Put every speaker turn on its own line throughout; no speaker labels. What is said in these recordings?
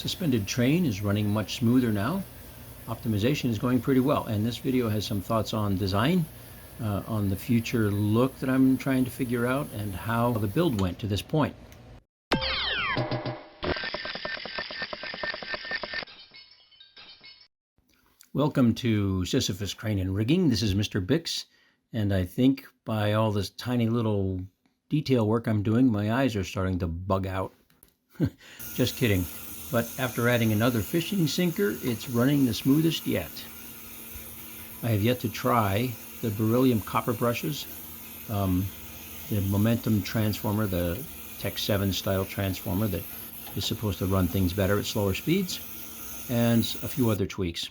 Suspended train is running much smoother now. Optimization is going pretty well, and this video has some thoughts on design, on the future look that I'm trying to figure out, and how the build went to this point. Welcome to Sisyphus Crane and Rigging. This is Mr. Bix, and I think by all this tiny little detail work I'm doing, my eyes are starting to bug out. Just kidding. But after adding another fishing sinker, it's running the smoothest yet. I have yet to try the beryllium copper brushes, the momentum transformer, the Tech 7 style transformer that is supposed to run things better at slower speeds, and a few other tweaks.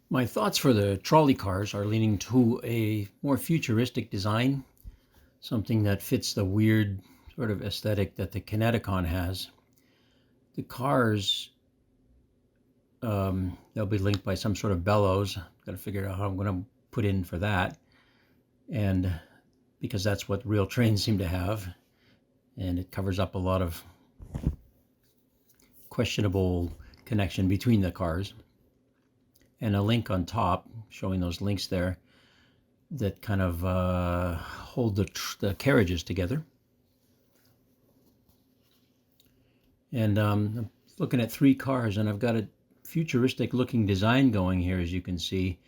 My thoughts for the trolley cars are leaning to a more futuristic design, something that fits the weird sort of aesthetic that the Kineticon has. The cars, they'll be linked by some sort of bellows. Got to figure out how I'm going to put in for that, and because that's what real trains seem to have, and it covers up a lot of questionable connection between the cars. And a link on top showing those links there that kind of hold the carriages together. And I'm looking at 3 cars, and I've got a futuristic looking design going here, as you can see.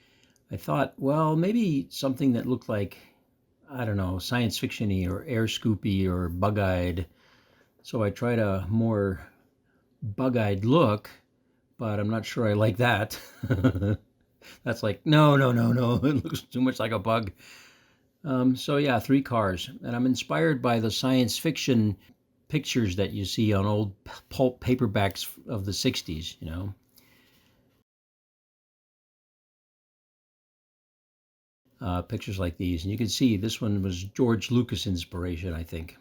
I thought, well, maybe something that looked like, I don't know, science fiction-y or air scoopy or bug-eyed. So I tried a more bug-eyed look, but I'm not sure I like that. That's like, no, it looks too much like a bug. So yeah, 3 cars. And I'm inspired by the science fiction pictures that you see on old pulp paperbacks of the 60s, you know. Pictures like these. And you can see this one was George Lucas inspiration, I think.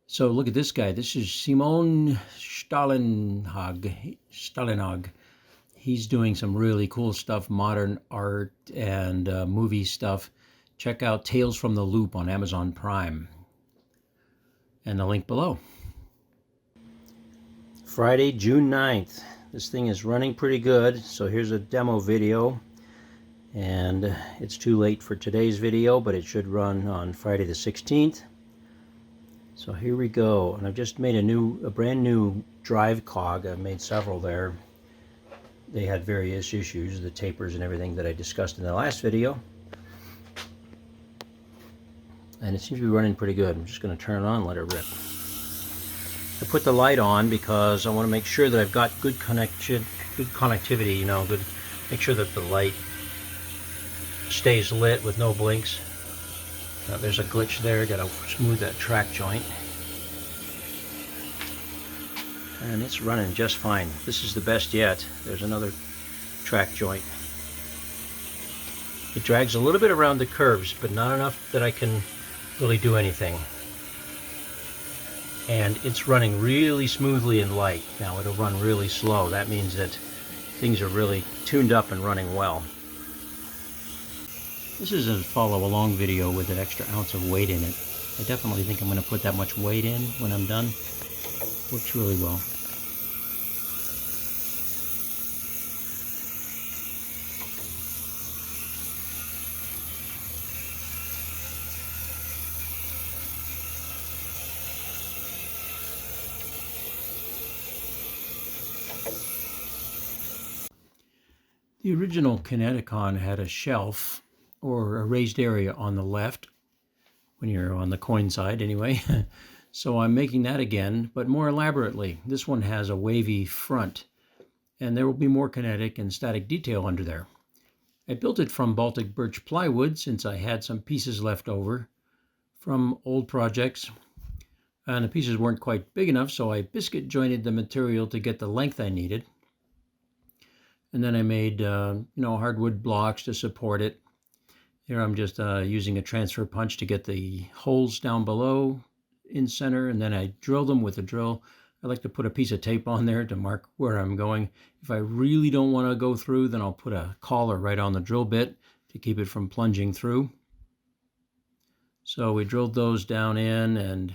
So look at this guy. This is Simon Stalenhag. He's doing some really cool stuff, modern art and movie stuff. Check out Tales from the Loop on Amazon Prime. And the link below. Friday, June 9th. This thing is running pretty good. So here's a demo video. And it's too late for today's video, but it should run on Friday the 16th. So here we go. And I've just made a brand new drive cog. I've made several there. They had various issues, the tapers and everything that I discussed in the last video. And it seems to be running pretty good. I'm just going to turn it on and let it rip. I put the light on because I want to make sure that I've got good connectivity, you know, make sure that the light stays lit with no blinks. There's a glitch there, got to smooth that track joint. And it's running just fine. This is the best yet. There's another track joint. It drags a little bit around the curves, but not enough that I can really do anything. And it's running really smoothly and light. Now it'll run really slow. That means that things are really tuned up and running well. This is a follow along video with an extra ounce of weight in it. I definitely think I'm going to put that much weight in when I'm done. Works really well. The original Kineticon had a shelf or a raised area on the left, when you're on the coin side anyway. So I'm making that again, but more elaborately. This one has a wavy front, and there will be more kinetic and static detail under there. I built it from Baltic birch plywood since I had some pieces left over from old projects, and the pieces weren't quite big enough, so I biscuit jointed the material to get the length I needed. And then I made hardwood blocks to support it. Here I'm just using a transfer punch to get the holes down below in center, and then I drill them with a drill. I like to put a piece of tape on there to mark where I'm going. If I really don't want to go through, then I'll put a collar right on the drill bit to keep it from plunging through. So we drilled those down in, and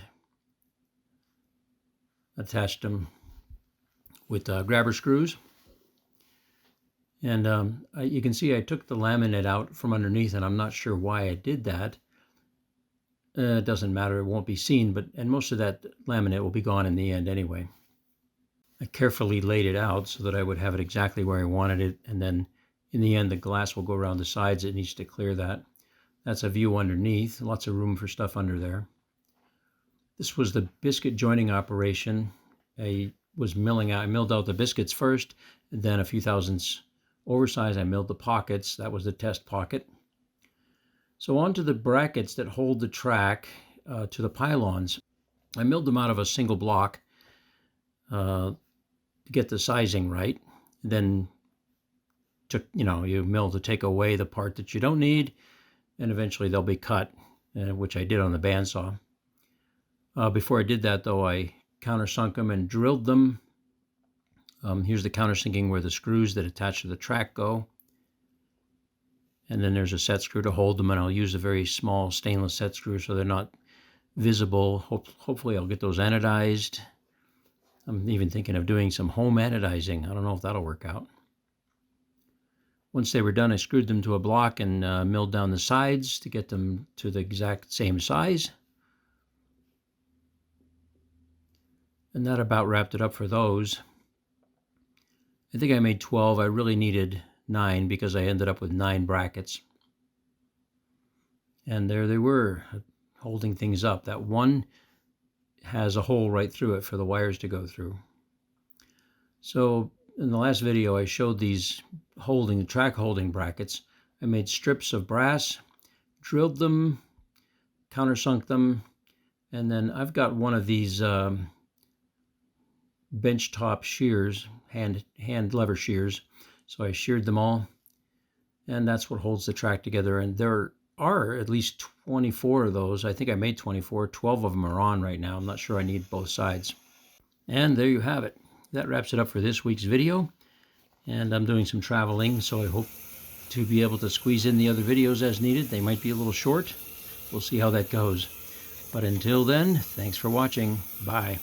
attached them with grabber screws. And you can see I took the laminate out from underneath, and I'm not sure why I did that. It doesn't matter, it won't be seen, and most of that laminate will be gone in the end anyway. I carefully laid it out so that I would have it exactly where I wanted it, and then in the end the glass will go around the sides. It needs to clear that. That's a view underneath, lots of room for stuff under there. This was the biscuit joining operation. I milled out the biscuits first, and then a few thousandths oversized, I milled the pockets. That was the test pocket. So onto the brackets that hold the track to the pylons. I milled them out of a single block to get the sizing right. Then you mill to take away the part that you don't need, and eventually they'll be cut, which I did on the bandsaw. Before I did that, though, I countersunk them and drilled them. Here's the countersinking where the screws that attach to the track go. And then there's a set screw to hold them, and I'll use a very small stainless set screw so they're not visible. Hopefully I'll get those anodized. I'm even thinking of doing some home anodizing. I don't know if that'll work out. Once they were done, I screwed them to a block and milled down the sides to get them to the exact same size. And that about wrapped it up for those. I think I made 12. I really needed 9 because I ended up with 9 brackets. And there they were, holding things up. That one has a hole right through it for the wires to go through. So in the last video, I showed these track holding brackets. I made strips of brass, drilled them, countersunk them, and then I've got one of these bench top shears, hand lever shears. So I sheared them all, and that's what holds the track together. And there are at least 24 of those. I think I made 24. 12 of them are on right now. I'm not sure I need both sides. And there you have it. That wraps it up for this week's video. And I'm doing some traveling, so I hope to be able to squeeze in the other videos as needed. They might be a little short. We'll see how that goes. But until then, thanks for watching. Bye.